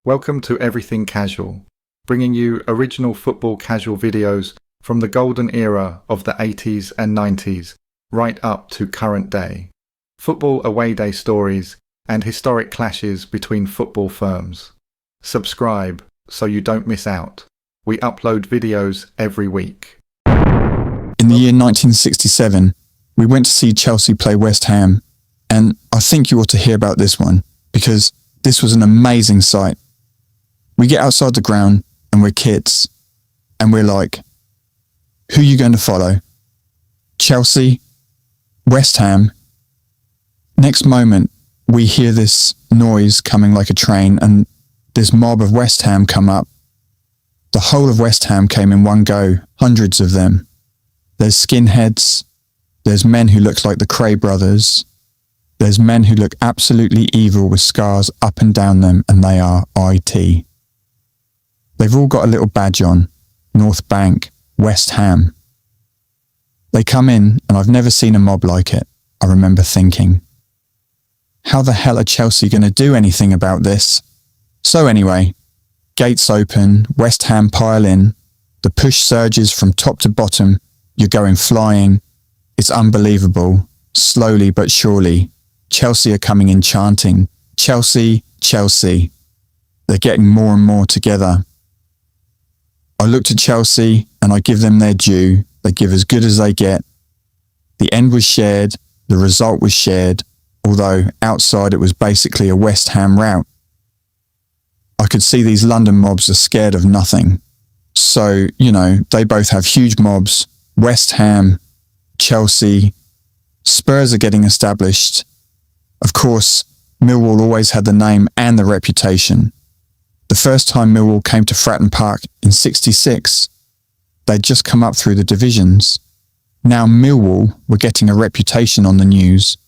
Welcome to Everything Casual, bringing you original football casual videos from the golden era of the 80s and 90s, right up to current day. Football away day stories and historic clashes between football firms. Subscribe so you don't miss out. We upload videos every week. In the year 1967, we went to see Chelsea play West Ham, and I think you ought to hear about this one, because this was an amazing sight. We get outside the ground, and we're kids, and we're like, who are you going to follow? Chelsea? West Ham? Next moment, we hear this noise coming like a train, and this mob of West Ham come up. The whole of West Ham came in one go, hundreds of them. There's skinheads, there's men who look like the Cray brothers, there's men who look absolutely evil with scars up and down them, and they are IT. They've all got a little badge on, North Bank, West Ham. They come in, and I've never seen a mob like it. I remember thinking, how the hell are Chelsea going to do anything about this? So anyway, gates open, West Ham pile in, the push surges from top to bottom, you're going flying. It's unbelievable. Slowly but surely, Chelsea are coming in chanting, Chelsea, Chelsea. They're getting more and more together. I looked at Chelsea and I give them their due. They give as good as they get. The end was shared, the result was shared, although outside it was basically a West Ham rout. I could see these London mobs are scared of nothing. So, they both have huge mobs. West Ham, Chelsea, Spurs are getting established. Of course, Millwall always had the name and the reputation. The first time Millwall came to Fratton Park in '66, they'd just come up through the divisions. Now Millwall were getting a reputation on the news.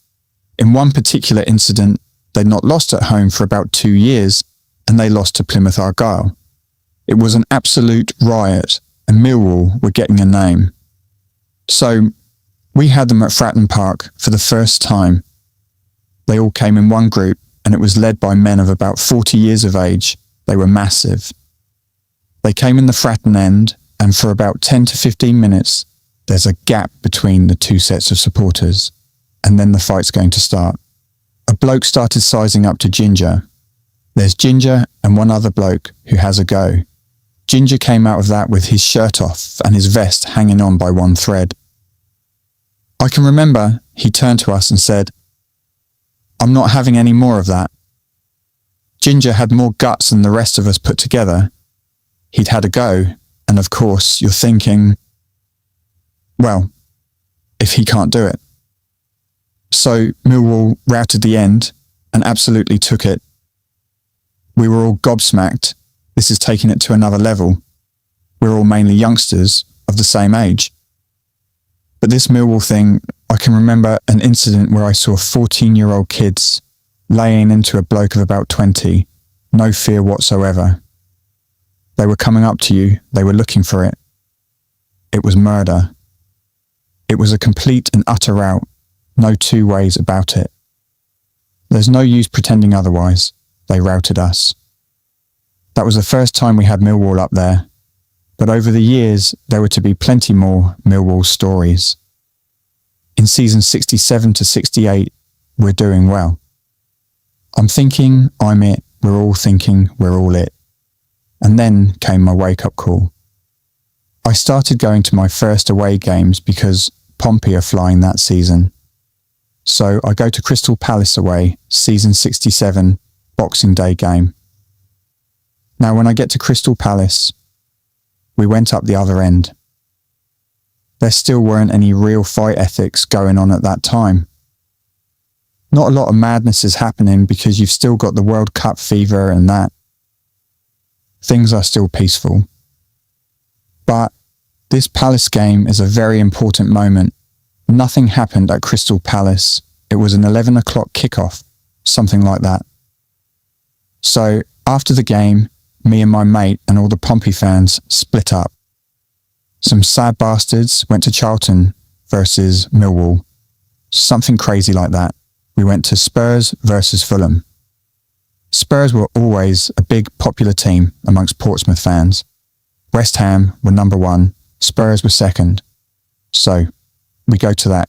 In one particular incident, they'd not lost at home for about 2 years, and they lost to Plymouth Argyle. It was an absolute riot, and Millwall were getting a name. So we had them at Fratton Park for the first time. They all came in one group, and it was led by men of about 40 years of age. They were massive. They came in the Fratton End, and for about 10 to 15 minutes, there's a gap between the two sets of supporters, and then the fight's going to start. A bloke started sizing up to Ginger. There's Ginger and one other bloke who has a go. Ginger came out of that with his shirt off and his vest hanging on by one thread. I can remember he turned to us and said, "I'm not having any more of that." Ginger had more guts than the rest of us put together. He'd had a go, and of course you're thinking, well, if he can't do it. So Millwall routed the end and absolutely took it. We were all gobsmacked. This is taking it to another level. We're all mainly youngsters of the same age. But this Millwall thing, I can remember an incident where I saw 14-year-old kids laying into a bloke of about 20, no fear whatsoever. They were coming up to you, they were looking for it. It was murder. It was a complete and utter rout, no two ways about it. There's no use pretending otherwise. They routed us. That was the first time we had Millwall up there, but over the years there were to be plenty more Millwall stories. In season 67 to 68, we're doing well. I'm thinking I'm it, we're all thinking we're all it. And then came my wake-up call. I started going to my first away games because Pompey are flying that season. So I go to Crystal Palace away, season 67, Boxing Day game. Now when I get to Crystal Palace, we went up the other end. There still weren't any real fight ethics going on at that time. Not a lot of madness is happening because you've still got the World Cup fever and that. Things are still peaceful. But this Palace game is a very important moment. Nothing happened at Crystal Palace. It was an 11 o'clock kickoff, something like that. So after the game, me and my mate and all the Pompey fans split up. Some sad bastards went to Charlton versus Millwall. Something crazy like that. We went to Spurs versus Fulham. Spurs were always a big popular team amongst Portsmouth fans. West Ham were number one, Spurs were second. So we go to that,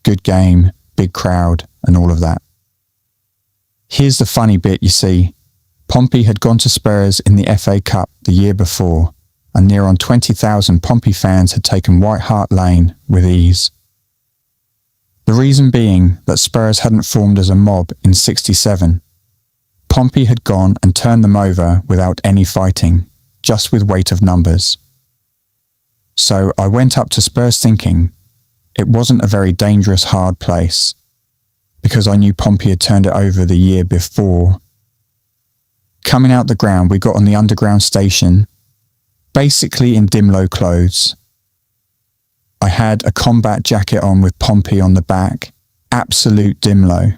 good game, big crowd and all of that. Here's the funny bit, you see. Pompey had gone to Spurs in the FA Cup the year before, and near on 20,000 Pompey fans had taken White Hart Lane with ease. The reason being that Spurs hadn't formed as a mob in '67. Pompey had gone and turned them over without any fighting, just with weight of numbers. So I went up to Spurs thinking it wasn't a very dangerous, hard place, because I knew Pompey had turned it over the year before. Coming out the ground, we got on the underground station, basically in dim-low clothes. I had a combat jacket on with Pompey on the back, absolute dim-low.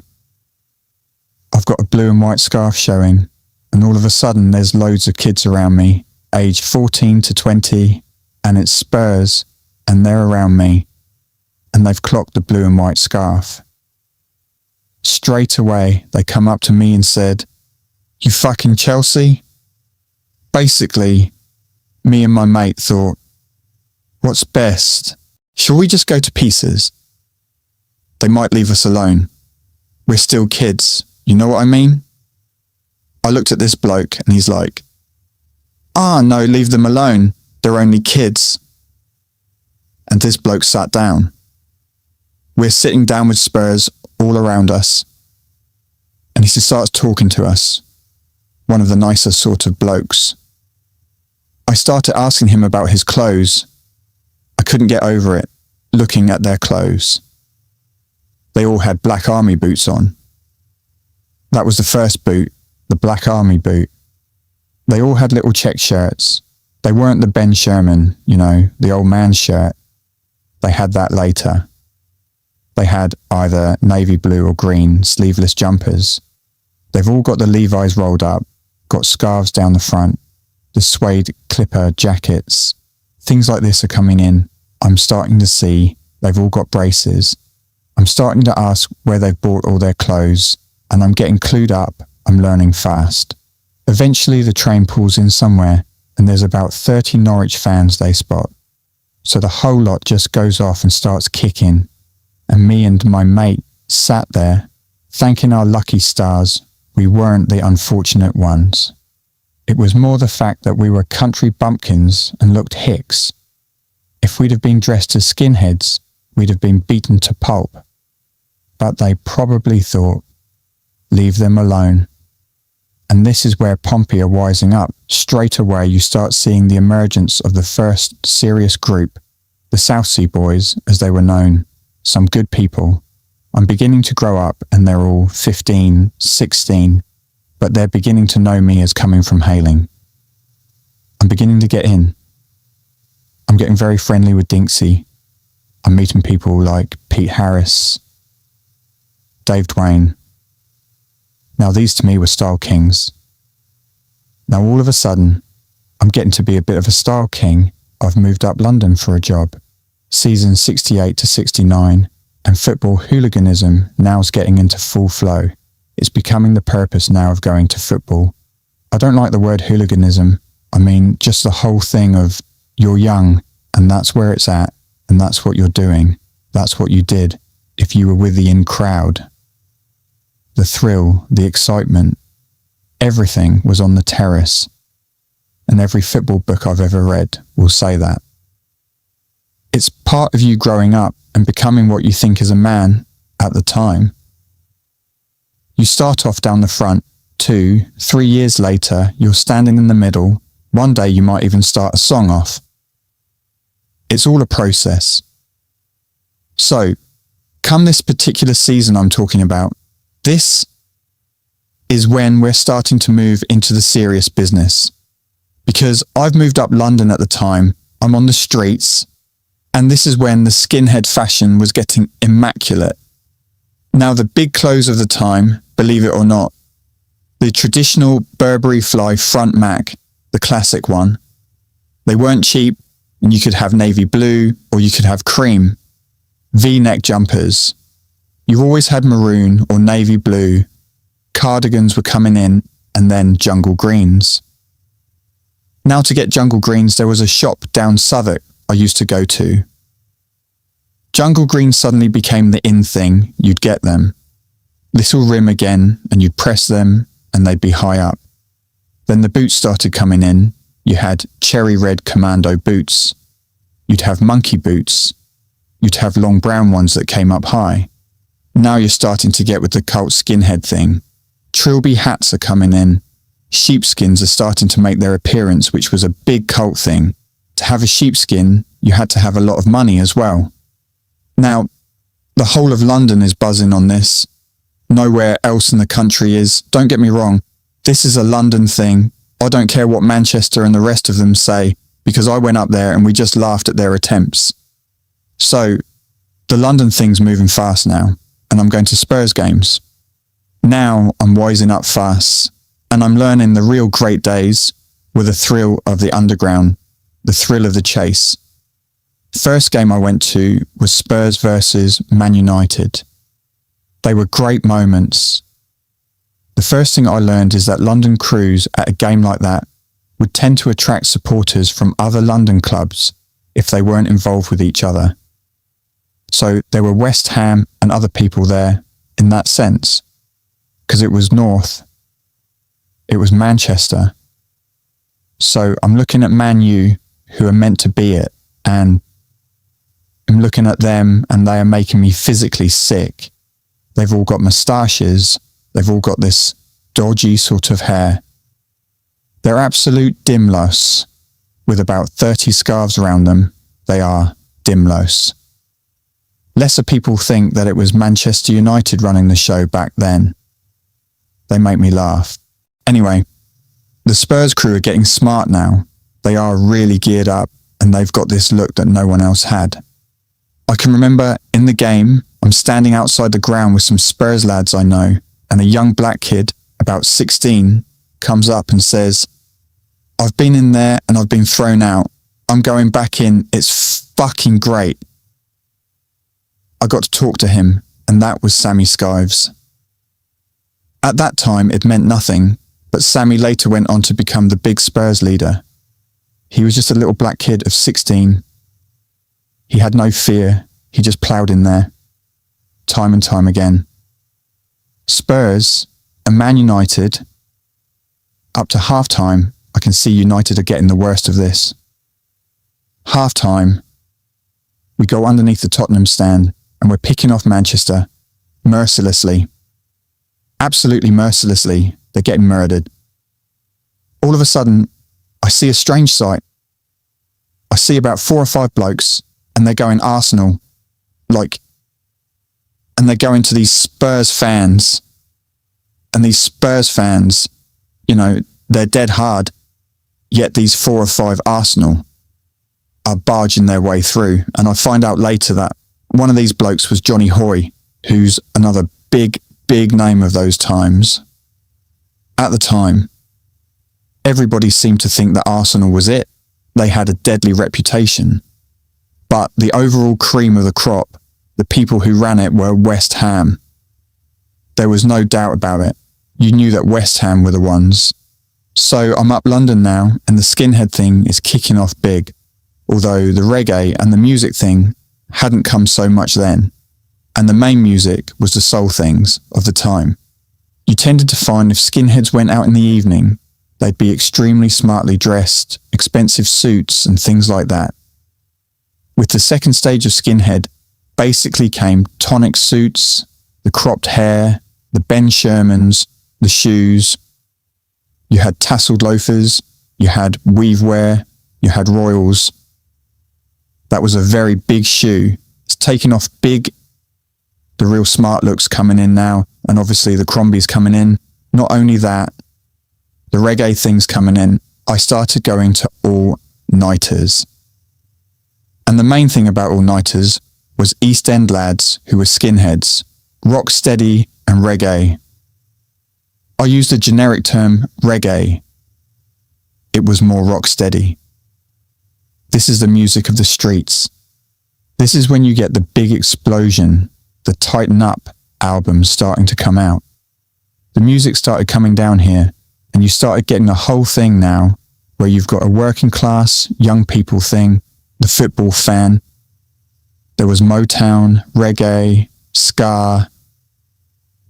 I've got a blue and white scarf showing, and all of a sudden there's loads of kids around me, aged 14 to 20, and it's Spurs, and they're around me, and they've clocked the blue and white scarf. Straight away, they come up to me and said, "You fucking Chelsea?" Basically, me and my mate thought, what's best? Shall we just go to pieces? They might leave us alone. We're still kids, you know what I mean? I looked at this bloke and he's like, no, leave them alone. They're only kids. And this bloke sat down. We're sitting down with Spurs all around us. And he starts talking to us. One of the nicer sort of blokes. I started asking him about his clothes. I couldn't get over it, looking at their clothes. They all had black army boots on. That was the first boot, the black army boot. They all had little check shirts. They weren't the Ben Sherman, the old man's shirt. They had that later. They had either navy blue or green sleeveless jumpers. They've all got the Levi's rolled up, got scarves down the front, the suede clipper jackets. Things like this are coming in. I'm starting to see they've all got braces. I'm starting to ask where they've bought all their clothes, and I'm getting clued up. I'm learning fast. Eventually the train pulls in somewhere, and there's about 30 Norwich fans they spot. So the whole lot just goes off and starts kicking, and me and my mate sat there, thanking our lucky stars we weren't the unfortunate ones. It was more the fact that we were country bumpkins and looked hicks. If we'd have been dressed as skinheads, we'd have been beaten to pulp. But they probably thought, leave them alone. And this is where Pompey are wising up. Straight away you start seeing the emergence of the first serious group, the Southsea boys, as they were known, some good people. I'm beginning to grow up and they're all 15, 16, but they're beginning to know me as coming from Hailing. I'm beginning to get in. I'm getting very friendly with Dinksy. I'm meeting people like Pete Harris, Dave Dwayne. Now these to me were style kings. Now all of a sudden, I'm getting to be a bit of a style king. I've moved up London for a job. Season 68 to 69, and football hooliganism now's getting into full flow. It's becoming the purpose now of going to football. I don't like the word hooliganism. I mean, just the whole thing of you're young and that's where it's at and that's what you're doing. That's what you did if you were with the in crowd. The thrill, the excitement, everything was on the terrace. And every football book I've ever read will say that. It's part of you growing up and becoming what you think is a man at the time. You start off down the front, 2, 3 years later, you're standing in the middle. One day you might even start a song off. It's all a process. So, come this particular season I'm talking about, this is when we're starting to move into the serious business. Because I've moved up London at the time, I'm on the streets, and this is when the skinhead fashion was getting immaculate. Now the big clothes of the time, believe it or not, the traditional Burberry fly front Mac, the classic one, they weren't cheap, and you could have navy blue or you could have cream. V-neck jumpers. You've always had maroon or navy blue. Cardigans were coming in, and then Jungle Greens. Now to get Jungle Greens, there was a shop down Southwark I used to go to. Jungle Greens suddenly became the in thing. You'd get them. Little rim again, and you'd press them, and they'd be high up. Then the boots started coming in. You had cherry red commando boots. You'd have monkey boots. You'd have long brown ones that came up high. Now you're starting to get with the cult skinhead thing. Trilby hats are coming in. Sheepskins are starting to make their appearance, which was a big cult thing. To have a sheepskin, you had to have a lot of money as well. Now, the whole of London is buzzing on this. Nowhere else in the country is. Don't get me wrong. This is a London thing. I don't care what Manchester and the rest of them say, because I went up there and we just laughed at their attempts. So, the London thing's moving fast now, and I'm going to Spurs games. Now I'm wising up fast, and I'm learning the real great days were the thrill of the underground, the thrill of the chase. First game I went to was Spurs versus Man United. They were great moments. The first thing I learned is that London crews at a game like that would tend to attract supporters from other London clubs if they weren't involved with each other. So there were West Ham and other people there in that sense, because it was North, it was Manchester. So I'm looking at Man U, who are meant to be it, and I'm looking at them and they are making me physically sick. They've all got moustaches, they've all got this dodgy sort of hair. They're absolute dimlos. With about 30 scarves around them, they are dimlos. Lesser people think that it was Manchester United running the show back then. They make me laugh. Anyway, the Spurs crew are getting smart now. They are really geared up and they've got this look that no one else had. I can remember in the game, I'm standing outside the ground with some Spurs lads I know, and a young black kid, about 16, comes up and says, "I've been in there and I've been thrown out. I'm going back in. It's fucking great." I got to talk to him, and that was Sammy Skives. At that time, it meant nothing, but Sammy later went on to become the big Spurs leader. He was just a little black kid of 16. He had no fear. He just ploughed in there, time and time again. Spurs and Man United, up to half-time, I can see United are getting the worst of this. Half-time, we go underneath the Tottenham stand and we're picking off Manchester mercilessly. Absolutely mercilessly. They're getting murdered. All of a sudden, I see a strange sight. I see about 4 or 5 blokes and they're going Arsenal, and they're going to these Spurs fans. And these Spurs fans, they're dead hard. Yet these 4 or 5 Arsenal are barging their way through. And I find out later that one of these blokes was Johnny Hoy, who's another big name of those times. At the time, everybody seemed to think that Arsenal was it. They had a deadly reputation. But the overall cream of the crop, the people who ran it were West Ham. There was no doubt about it. You knew that West Ham were the ones. So I'm up London now, and the skinhead thing is kicking off big, although the reggae and the music thing hadn't come so much then, and the main music was the soul things of the time. You tended to find if skinheads went out in the evening, they'd be extremely smartly dressed, expensive suits and things like that. With the second stage of skinhead, basically came tonic suits, the cropped hair, the Ben Shermans, the shoes. You had tasseled loafers, you had weave wear, you had royals. That was a very big shoe. It's taken off big. The real smart looks coming in now, and obviously the Crombies coming in. Not only that, the reggae things coming in. I started going to all-nighters. And the main thing about all-nighters was East End lads who were skinheads, rock steady and reggae. I used the generic term reggae. It was more rock steady. This is the music of the streets. This is when you get the big explosion, the Tighten Up albums starting to come out. the music started coming down here, and you started getting a whole thing now where you've got a working class, young people thing, the football fan. There was Motown, reggae, ska.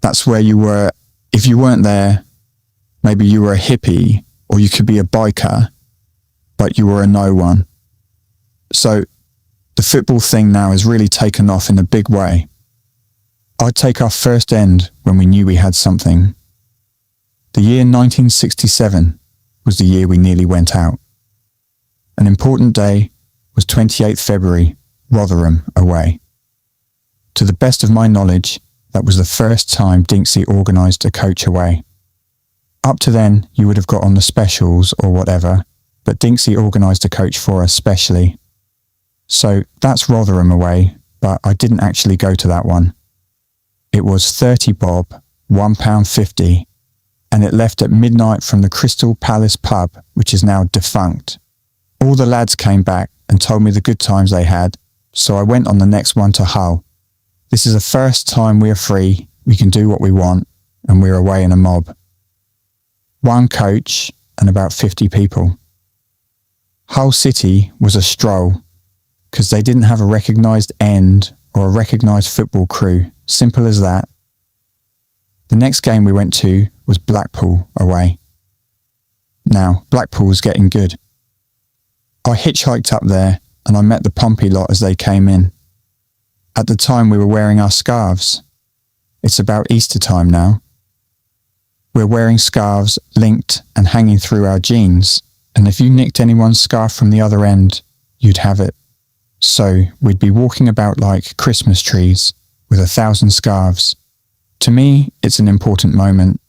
That's where you were. If you weren't there, maybe you were a hippie, or you could be a biker, but you were a no one. So the football thing now has really taken off in a big way. I'd take our first end when we knew we had something. The year 1967 was the year we nearly went out. An important day was 28th February, Rotherham away. To the best of my knowledge, that was the first time Dinksy organised a coach away. Up to then, you would have got on the specials or whatever, but Dinksy organised a coach for us specially. So that's Rotherham away, but I didn't actually go to that one. It was 30 bob, £1.50, and it left at midnight from the Crystal Palace pub, which is now defunct. All the lads came back and told me the good times they had, so I went on the next one to Hull. This is the first time we're free, we can do what we want, and we're away in a mob. One coach and about 50 people. Hull City was a stroll, because they didn't have a recognised end or a recognised football crew. Simple as that. The next game we went to was Blackpool away. Now, Blackpool was getting good. I hitchhiked up there and I met the Pompey lot as they came in. At the time we were wearing our scarves. It's about Easter time now. We're wearing scarves linked and hanging through our jeans, and if you nicked anyone's scarf from the other end, you'd have it. So we'd be walking about like Christmas trees with 1,000 scarves. To me, it's an important moment.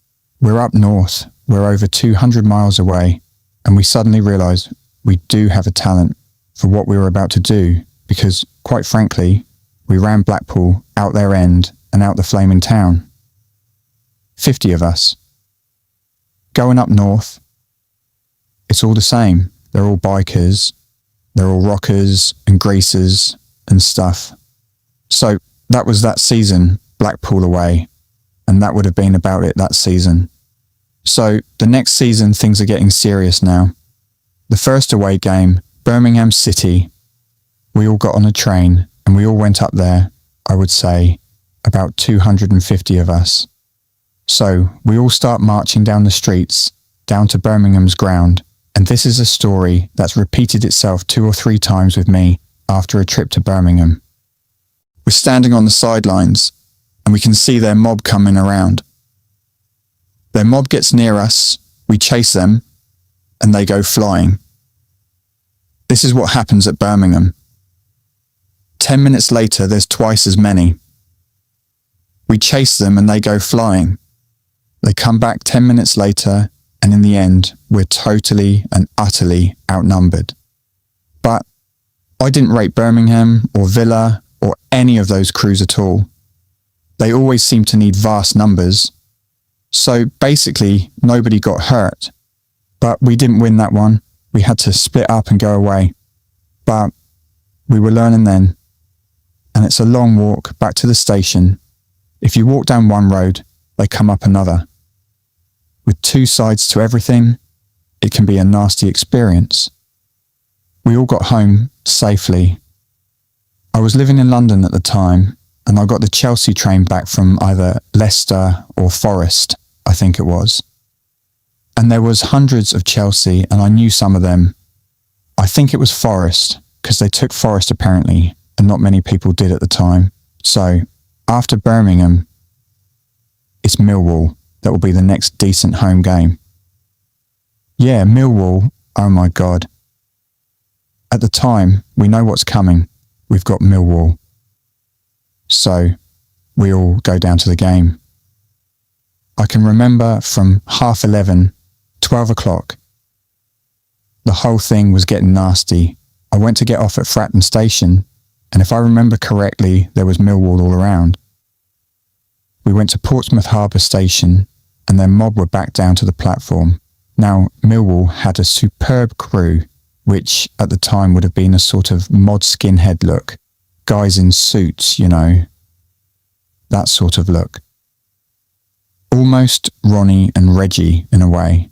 We're up north, we're over 200 miles away, and we suddenly realise we do have a talent for what we were about to do, because, quite frankly, we ran Blackpool out their end and out the flaming town. 50 of us. Going up north, it's all the same. They're all bikers, they're all rockers and greasers and stuff. So that was that season, Blackpool away, and that would have been about it that season. So the next season things are getting serious now. The first away game, Birmingham City, we all got on a train and we all went up there, I would say, about 250 of us. So we all start marching down the streets, down to Birmingham's ground, and this is a story that's repeated itself 2 or 3 times with me after a trip to Birmingham. We're standing on the sidelines and we can see their mob coming around. Their mob gets near us, we chase them, and they go flying. This is what happens at Birmingham. 10 minutes later, there's twice as many. We chase them and they go flying. They come back 10 minutes later, and in the end, we're totally and utterly outnumbered. But I didn't rate Birmingham or Villa or any of those crews at all. They always seem to need vast numbers. So basically, nobody got hurt. But we didn't win that one. We had to split up and go away. But we were learning then. And it's a long walk back to the station. If you walk down one road, they come up another. With 2 sides to everything, it can be a nasty experience. We all got home safely. I was living in London at the time, and I got the Chelsea train back from either Leicester or Forest, I think it was. And there was hundreds of Chelsea, and I knew some of them. I think it was Forest, because they took Forest apparently, and not many people did at the time. So, after Birmingham, it's Millwall. That will be the next decent home game. Yeah, Millwall, oh my God. At the time, we know what's coming. We've got Millwall. So, we all go down to the game. I can remember from 11:30, 12 o'clock, the whole thing was getting nasty. I went to get off at Fratton Station, and if I remember correctly, there was Millwall all around. We went to Portsmouth Harbour Station, and their mob were back down to the platform. Now, Millwall had a superb crew, which at the time would have been a sort of mod skinhead look. Guys in suits, you know, that sort of look. Almost Ronnie and Reggie in a way.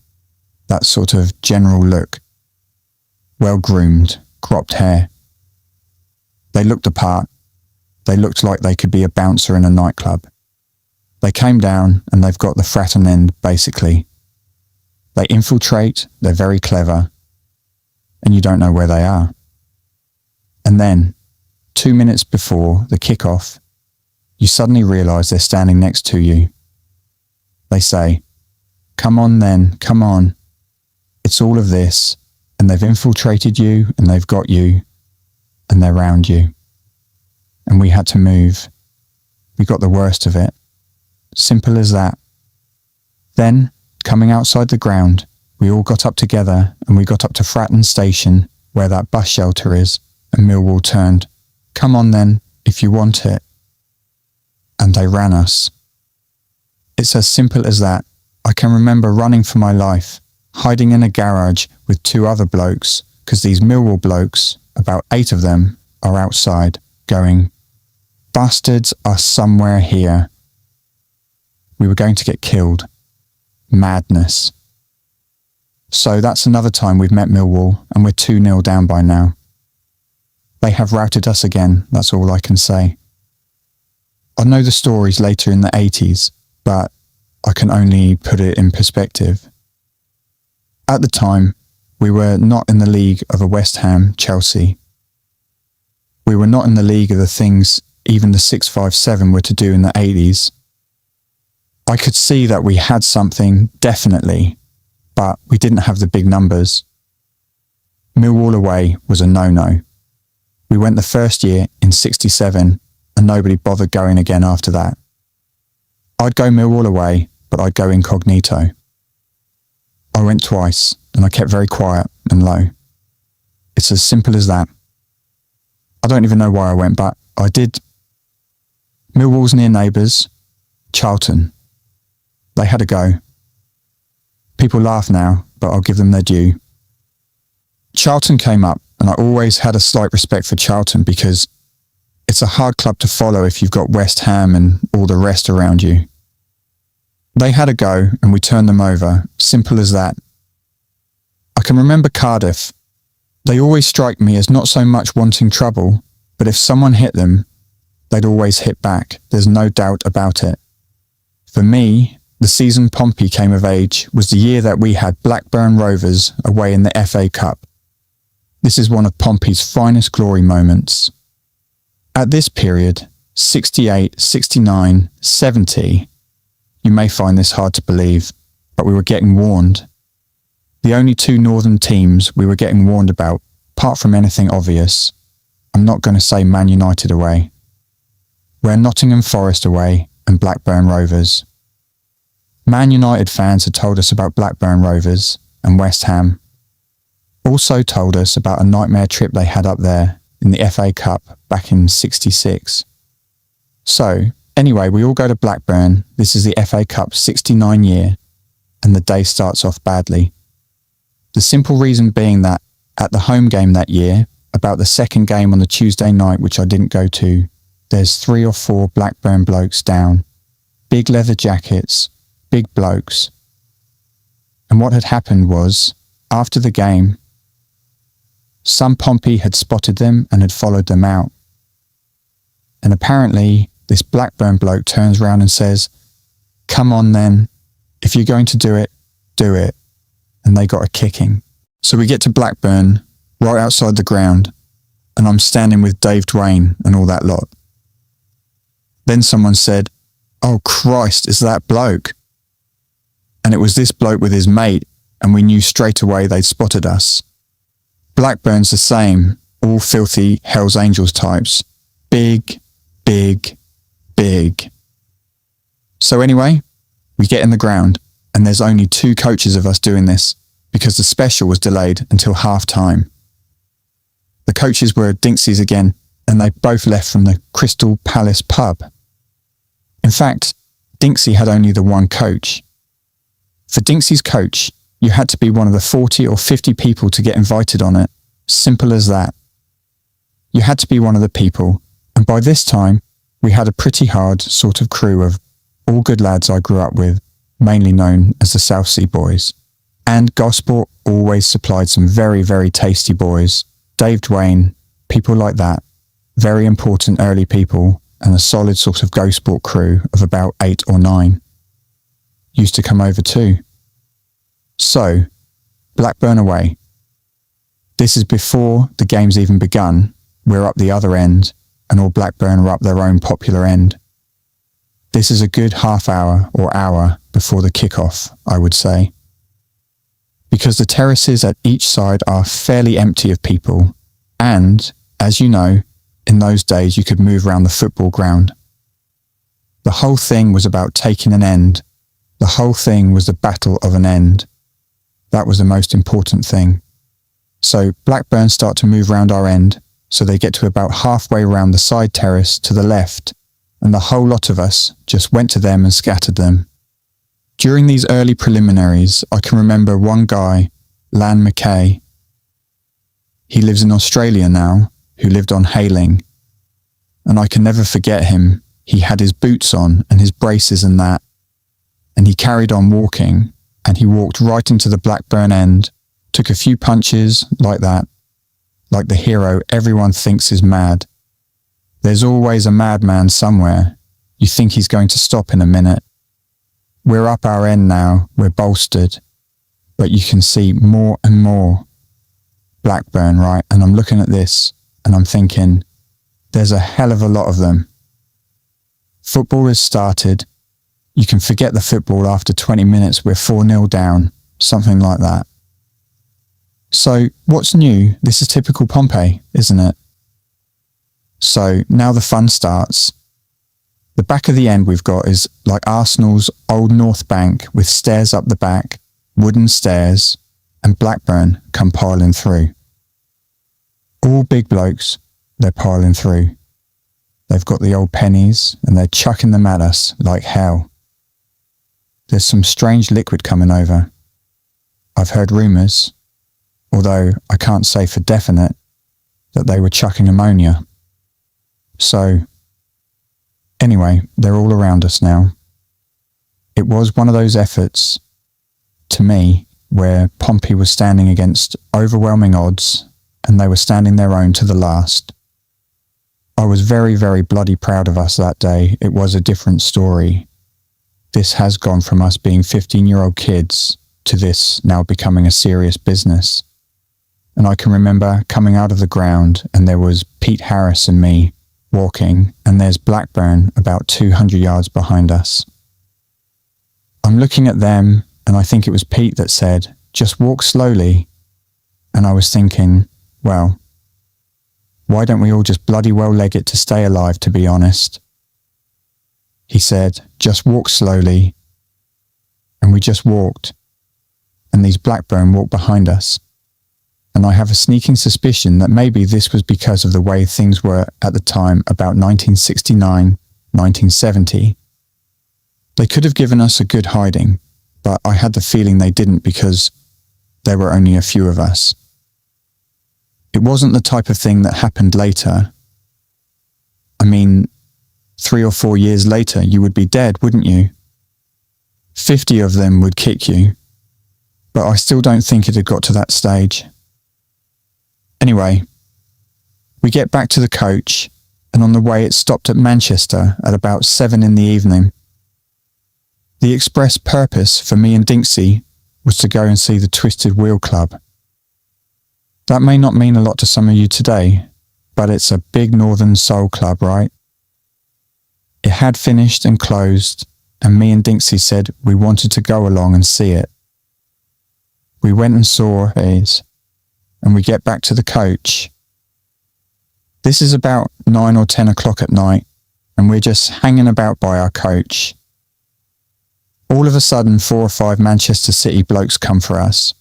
That sort of general look. Well groomed, cropped hair. They looked apart. They looked like they could be a bouncer in a nightclub. They came down and they've got the Fratton End, basically. They infiltrate, they're very clever, and you don't know where they are. And then, 2 minutes before the kick-off, you suddenly realise they're standing next to you. They say, "Come on then, come on. It's all of this, and they've infiltrated you, and they've got you, and they're round you." And we had to move. We got the worst of it. Simple as that. Then, coming outside the ground, we all got up together and we got up to Fratton Station, where that bus shelter is, and Millwall turned, "Come on then, if you want it." And they ran us. It's as simple as that. I can remember running for my life, hiding in a garage with 2 other blokes, because these Millwall blokes, about 8 of them, are outside, going, "Bastards are somewhere here." We were going to get killed. Madness. So that's another time we've met Millwall, and we're 2-0 down by now. They have routed us again, that's all I can say. I know the stories later in the 80s, but I can only put it in perspective. At the time, we were not in the league of a West Ham, Chelsea. We were not in the league of the things even the 657 were to do in the 80s. I could see that we had something, definitely, but we didn't have the big numbers. Millwall away was a no-no. We went the first year in 67 and nobody bothered going again after that. I'd go Millwall away, but I'd go incognito. I went twice and I kept very quiet and low. It's as simple as that. I don't even know why I went, but I did. Millwall's near neighbours, Charlton. They had a go. People laugh now, but I'll give them their due. Charlton came up, and I always had a slight respect for Charlton because it's a hard club to follow if you've got West Ham and all the rest around you. They had a go, and we turned them over. Simple as that. I can remember Cardiff. They always strike me as not so much wanting trouble, but if someone hit them, they'd always hit back. There's no doubt about it. For me, the season Pompey came of age was the year that we had Blackburn Rovers away in the FA Cup. This is one of Pompey's finest glory moments. At this period, 68, 69, 70, you may find this hard to believe, but we were getting warned. The only 2 northern teams we were getting warned about, apart from anything obvious, I'm not going to say Man United away. We're Nottingham Forest away and Blackburn Rovers. Man United fans had told us about Blackburn Rovers and West Ham. Also told us about a nightmare trip they had up there in the FA Cup back in 66. So, anyway, we all go to Blackburn. This is the FA Cup 69 year, and the day starts off badly. The simple reason being that at the home game that year, about the second game on the Tuesday night, which I didn't go to, there's 3 or 4 Blackburn blokes down. Big leather jackets, big blokes. And what had happened was, after the game, some Pompey had spotted them and had followed them out. And apparently, this Blackburn bloke turns round and says, "Come on then, if you're going to do it, do it." And they got a kicking. So we get to Blackburn, right outside the ground, and I'm standing with Dave Dwayne and all that lot. Then someone said, "Oh Christ, is that bloke?" And it was this bloke with his mate, and we knew straight away they'd spotted us. Blackburn's the same, all filthy Hells Angels types. Big, big, big. So anyway, we get in the ground, and there's only 2 coaches of us doing this, because the special was delayed until half-time. The coaches were Dinksy's again, and they both left from the Crystal Palace pub. In fact, Dinksy had only the 1 coach. For Dinksy's coach, you had to be one of the 40 or 50 people to get invited on it. Simple as that. You had to be one of the people, and by this time, we had a pretty hard sort of crew of all good lads I grew up with, mainly known as the Southsea boys. And Gosport always supplied some very, very tasty boys. Dave Dwayne, people like that, very important early people, and a solid sort of Gosport crew of about 8 or 9 used to come over too. So, Blackburn away. This is before the game's even begun. We're up the other end, and all Blackburn are up their own popular end. This is a good half hour or hour before the kick-off, I would say. Because the terraces at each side are fairly empty of people, and, as you know, in those days you could move around the football ground. The whole thing was about taking an end. The whole thing was the battle of an end. That was the most important thing. So Blackburn start to move round our end, so they get to about halfway round the side terrace to the left, and the whole lot of us just went to them and scattered them. During these early preliminaries, I can remember one guy, Lan McKay. He lives in Australia now, who lived on Hayling, and I can never forget him. He had his boots on and his braces and that, and he carried on walking, and he walked right into the Blackburn end, took a few punches like that, like the hero everyone thinks is mad. There's always a madman somewhere. You think he's going to stop in a minute. We're up our end now, we're bolstered, but you can see more and more Blackburn, right? And I'm looking at this and I'm thinking, there's a hell of a lot of them. Football has started. You can forget the football after 20 minutes, we're 4-0 down, something like that. So what's new? This is typical Pompey, isn't it? So now the fun starts. The back of the end we've got is like Arsenal's old North Bank with stairs up the back, wooden stairs, and Blackburn come piling through. All big blokes, they're piling through. They've got the old pennies and they're chucking them at us like hell. There's some strange liquid coming over. I've heard rumours, although I can't say for definite, that they were chucking ammonia. So, anyway, they're all around us now. It was one of those efforts, to me, where Pompey was standing against overwhelming odds and they were standing their own to the last. I was very, very bloody proud of us that day. It was a different story. This has gone from us being 15-year-old kids to this now becoming a serious business. And I can remember coming out of the ground and there was Pete Harris and me walking, and there's Blackburn about 200 yards behind us. I'm looking at them and I think it was Pete that said, "Just walk slowly." And I was thinking, well, why don't we all just bloody well leg it to stay alive, to be honest? He said, "Just walk slowly." And we just walked. And these Blackburn walked behind us. And I have a sneaking suspicion that maybe this was because of the way things were at the time, about 1969, 1970. They could have given us a good hiding, but I had the feeling they didn't because there were only a few of us. It wasn't the type of thing that happened later. I mean, 3 or 4 years later, you would be dead, wouldn't you? 50 of them would kick you, but I still don't think it had got to that stage. Anyway, we get back to the coach, and on the way it stopped at Manchester at about 7 in the evening. The express purpose for me and Dinksy was to go and see the Twisted Wheel Club. That may not mean a lot to some of you today, but it's a big northern soul club, right? It had finished and closed, and me and Dinksy said we wanted to go along and see it. We went and saw his, and we get back to the coach. This is about 9 or 10 o'clock at night, and we're just hanging about by our coach. All of a sudden, 4 or 5 Manchester City blokes come for us.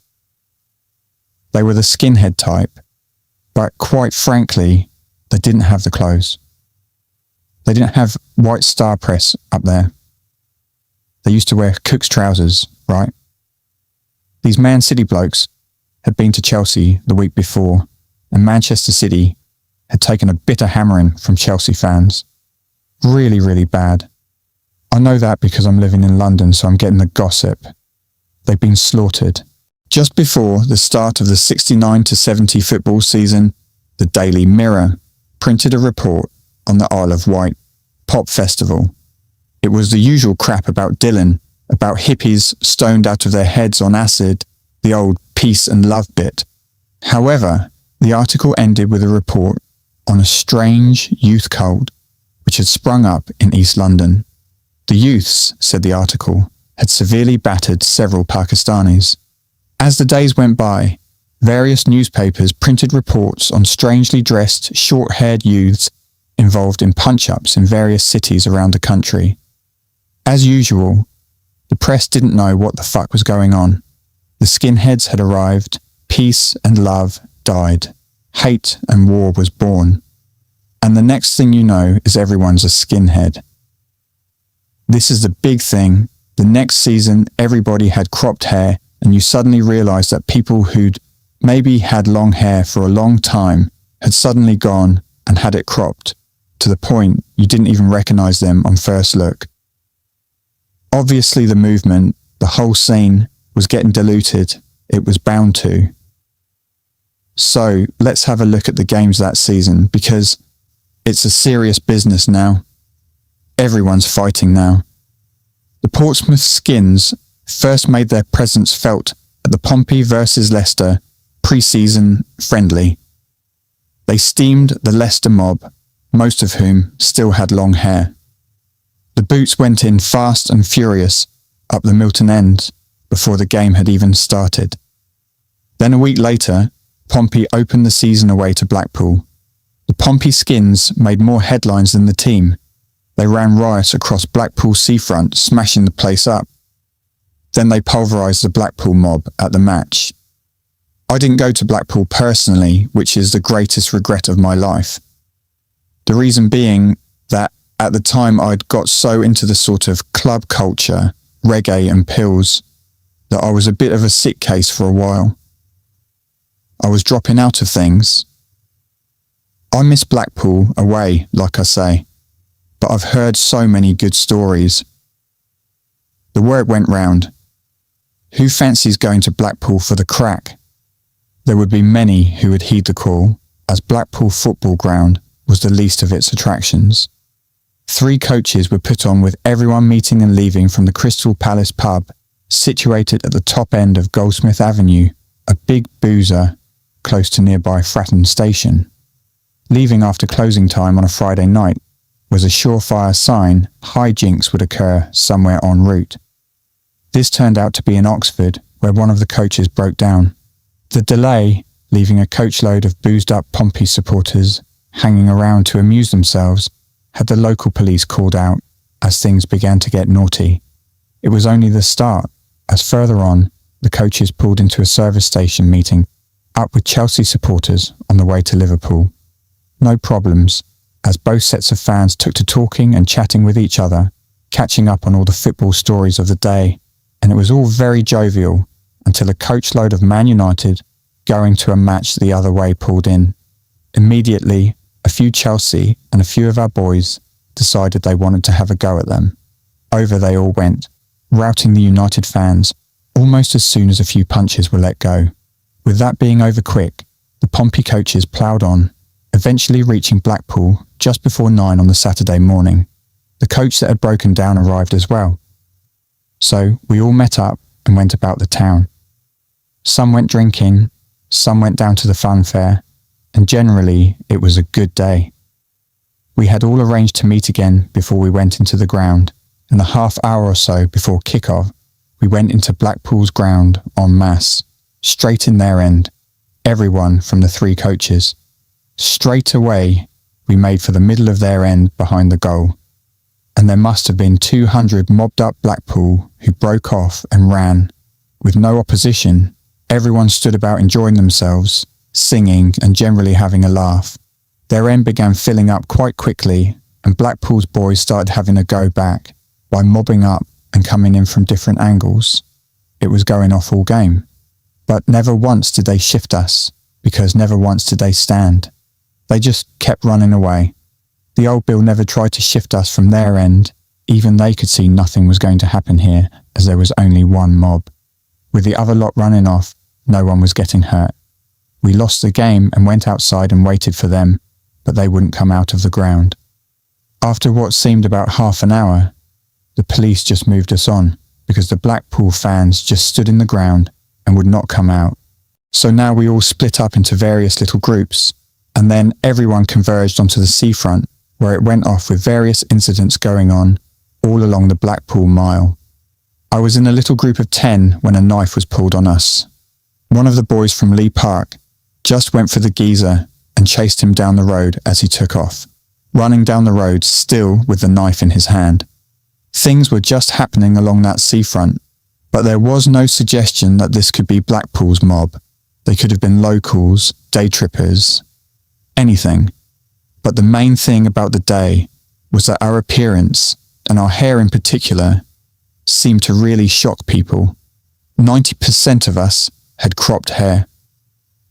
They were the skinhead type, but quite frankly, they didn't have the clothes. They didn't have white star press up there. They used to wear Cook's trousers, right? These Man City blokes had been to Chelsea the week before, and Manchester City had taken a bitter hammering from Chelsea fans. Really, really bad. I know that because I'm living in London, so I'm getting the gossip. They've been slaughtered. Just before the start of the 69 to 70 football season, the Daily Mirror printed a report on the Isle of Wight pop festival. It was the usual crap about Dylan, about hippies stoned out of their heads on acid, the old peace and love bit. However, the article ended with a report on a strange youth cult which had sprung up in East London. The youths, said the article, had severely battered several Pakistanis. As the days went by, various newspapers printed reports on strangely dressed, short-haired youths involved in punch-ups in various cities around the country. As usual, the press didn't know what the fuck was going on. The skinheads had arrived, peace and love died, hate and war was born, and the next thing you know is everyone's a skinhead. This is the big thing. The next season, everybody had cropped hair, and you suddenly realised that people who'd maybe had long hair for a long time had suddenly gone and had it cropped, to the point you didn't even recognise them on first look. Obviously the movement, the whole scene, was getting diluted. It was bound to. So let's have a look at the games that season, because it's a serious business now. Everyone's fighting now. The Portsmouth Skins first made their presence felt at the Pompey vs Leicester pre-season friendly. They steamed the Leicester mob, most of whom still had long hair. The boots went in fast and furious up the Milton End before the game had even started. Then a week later, Pompey opened the season away to Blackpool. The Pompey Skins made more headlines than the team. They ran riots across Blackpool seafront, smashing the place up. Then they pulverised the Blackpool mob at the match. I didn't go to Blackpool personally, which is the greatest regret of my life. The reason being that at the time I'd got so into the sort of club culture, reggae and pills, that I was a bit of a sick case for a while. I was dropping out of things. I miss Blackpool away, like I say, but I've heard so many good stories. The word went round. Who fancies going to Blackpool for the crack? There would be many who would heed the call, as Blackpool Football Ground was the least of its attractions. 3 coaches were put on with everyone meeting and leaving from the Crystal Palace pub, situated at the top end of Goldsmith Avenue, a big boozer close to nearby Fratton Station. Leaving after closing time on a Friday night was a surefire sign high jinks would occur somewhere en route. This turned out to be in Oxford, where one of the coaches broke down. The delay, leaving a coachload of boozed-up Pompey supporters hanging around to amuse themselves, had the local police called out as things began to get naughty. It was only the start, as further on, the coaches pulled into a service station meeting up with Chelsea supporters on the way to Liverpool. No problems, as both sets of fans took to talking and chatting with each other, catching up on all the football stories of the day, and it was all very jovial until a coachload of Man United going to a match the other way pulled in. Immediately, a few Chelsea and a few of our boys decided they wanted to have a go at them. Over they all went, routing the United fans almost as soon as a few punches were let go. With that being over quick, the Pompey coaches ploughed on, eventually reaching Blackpool just before 9 on the Saturday morning. The coach that had broken down arrived as well. So we all met up and went about the town. Some went drinking, some went down to the fun fair, and generally it was a good day. We had all arranged to meet again before we went into the ground, and a half hour or so before kick-off, we went into Blackpool's ground en masse, straight in their end, everyone from the 3 coaches. Straight away, we made for the middle of their end behind the goal, and there must have been 200 mobbed-up Blackpool who broke off and ran. With no opposition, everyone stood about enjoying themselves, singing and generally having a laugh. Their end began filling up quite quickly, and Blackpool's boys started having a go back by mobbing up and coming in from different angles. It was going off all game. But never once did they shift us, because never once did they stand. They just kept running away. The old Bill never tried to shift us from their end, Even they could see nothing was going to happen here, as there was only one mob. With the other lot running off, no one was getting hurt. We lost the game and went outside and waited for them, but they wouldn't come out of the ground. After what seemed about half an hour, the police just moved us on, because the Blackpool fans just stood in the ground and would not come out. So now we all split up into various little groups, and then everyone converged onto the seafront, where it went off with various incidents going on all along the Blackpool Mile. I was in a little group of 10 when a knife was pulled on us. One of the boys from Lee Park just went for the geezer and chased him down the road as he took off, running down the road still with the knife in his hand. Things were just happening along that seafront, but there was no suggestion that this could be Blackpool's mob. They could have been locals, day trippers, anything. But the main thing about the day was that our appearance, and our hair in particular, seemed to really shock people. 90% of us had cropped hair.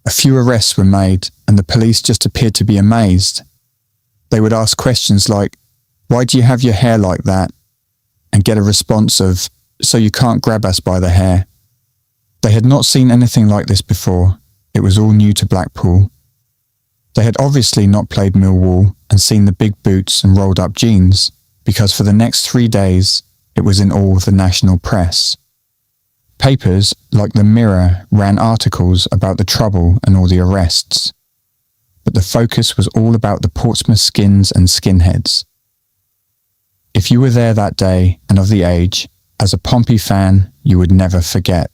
A few arrests were made, and the police just appeared to be amazed. They would ask questions like, "Why do you have your hair like that?" and get a response of, "So you can't grab us by the hair." They had not seen anything like this before. It was all new to Blackpool. They had obviously not played Millwall and seen the big boots and rolled up jeans, because for the next 3 days, it was in all the national press. Papers like the Mirror ran articles about the trouble and all the arrests. But the focus was all about the Portsmouth Skins and Skinheads. If you were there that day and of the age, as a Pompey fan, you would never forget.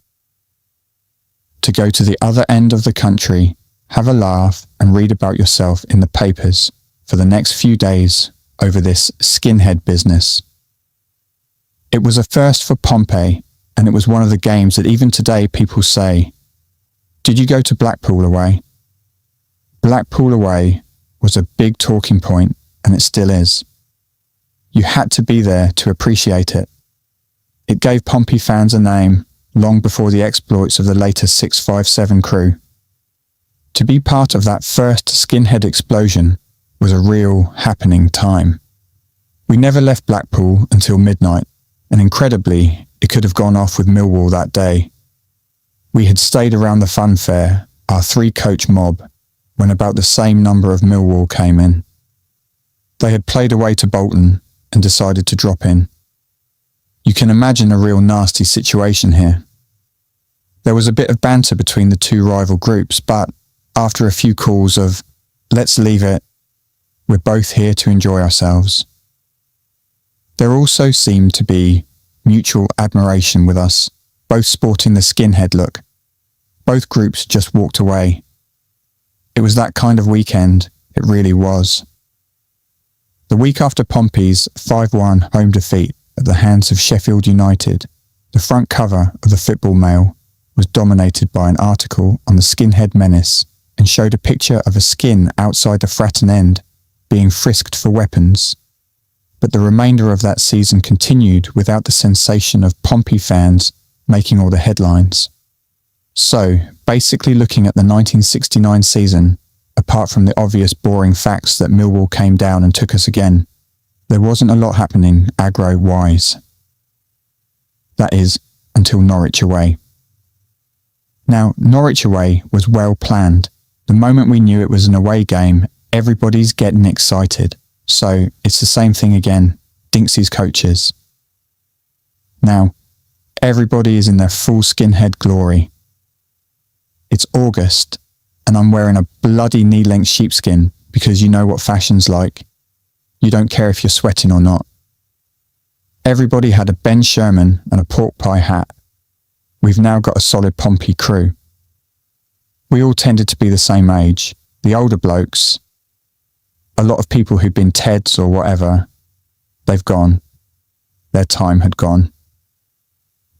To go to the other end of the country, have a laugh and read about yourself in the papers for the next few days over this skinhead business. It was a first for Pompey, and it was one of the games that even today people say, "Did you go to Blackpool away?" Blackpool away was a big talking point, and it still is. You had to be there to appreciate it. It gave Pompey fans a name long before the exploits of the later 657 crew. To be part of that first skinhead explosion was a real happening time. We never left Blackpool until midnight, and incredibly, it could have gone off with Millwall that day. We had stayed around the fun fair, our 3-coach mob, when about the same number of Millwall came in. They had played away to Bolton and decided to drop in. You can imagine a real nasty situation here. There was a bit of banter between the two rival groups, but after a few calls of, "Let's leave it, we're both here to enjoy ourselves," there also seemed to be mutual admiration with us, both sporting the skinhead look. Both groups just walked away. It was that kind of weekend, it really was. The week after Pompey's 5-1 home defeat at the hands of Sheffield United, the front cover of the Football Mail was dominated by an article on the skinhead menace and showed a picture of a skin outside the Fratton End being frisked for weapons. But the remainder of that season continued without the sensation of Pompey fans making all the headlines. So, basically looking at the 1969 season, apart from the obvious boring facts that Millwall came down and took us again, there wasn't a lot happening aggro-wise. That is, until Norwich away. Now, Norwich away was well planned. The moment we knew it was an away game, everybody's getting excited. So, it's the same thing again, Dinksy's coaches. Now, everybody is in their full skinhead glory. It's August, and I'm wearing a bloody knee-length sheepskin because you know what fashion's like. You don't care if you're sweating or not. Everybody had a Ben Sherman and a pork pie hat. We've now got a solid Pompey crew. We all tended to be the same age. The older blokes, a lot of people who'd been Teds or whatever, they've gone. Their time had gone.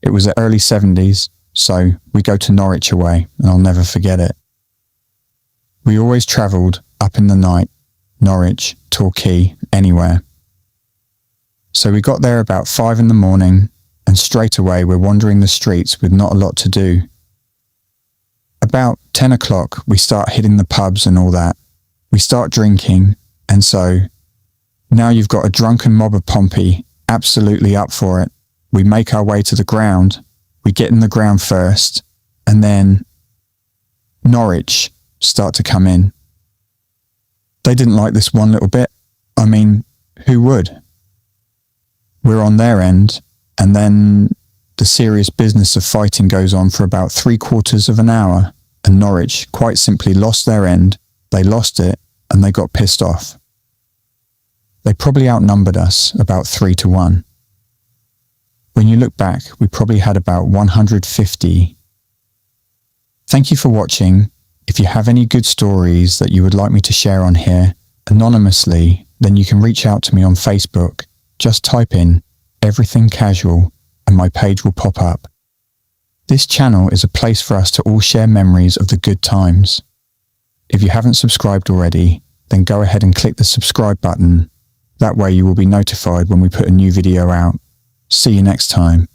It was the early 70's, so we go to Norwich away, and I'll never forget it. We always travelled up in the night, Norwich, Torquay, anywhere. So we got there about 5 in the morning, and straight away we're wandering the streets with not a lot to do. About 10 o'clock we start hitting the pubs and all that. We start drinking, and so now you've got a drunken mob of Pompey absolutely up for it. We make our way to the ground. We get in the ground first, and then Norwich start to come in. They didn't like this one little bit. I mean, who would? We're on their end, and then the serious business of fighting goes on for about 3/4 of an hour, and Norwich quite simply lost their end. They lost it, and they got pissed off. They probably outnumbered us about 3-1. When you look back, we probably had about 150. Thank you for watching. If you have any good stories that you would like me to share on here, anonymously, then you can reach out to me on Facebook. Just type in Everything Casual and my page will pop up. This channel is a place for us to all share memories of the good times. If you haven't subscribed already, then go ahead and click the subscribe button. That way you will be notified when we put a new video out. See you next time.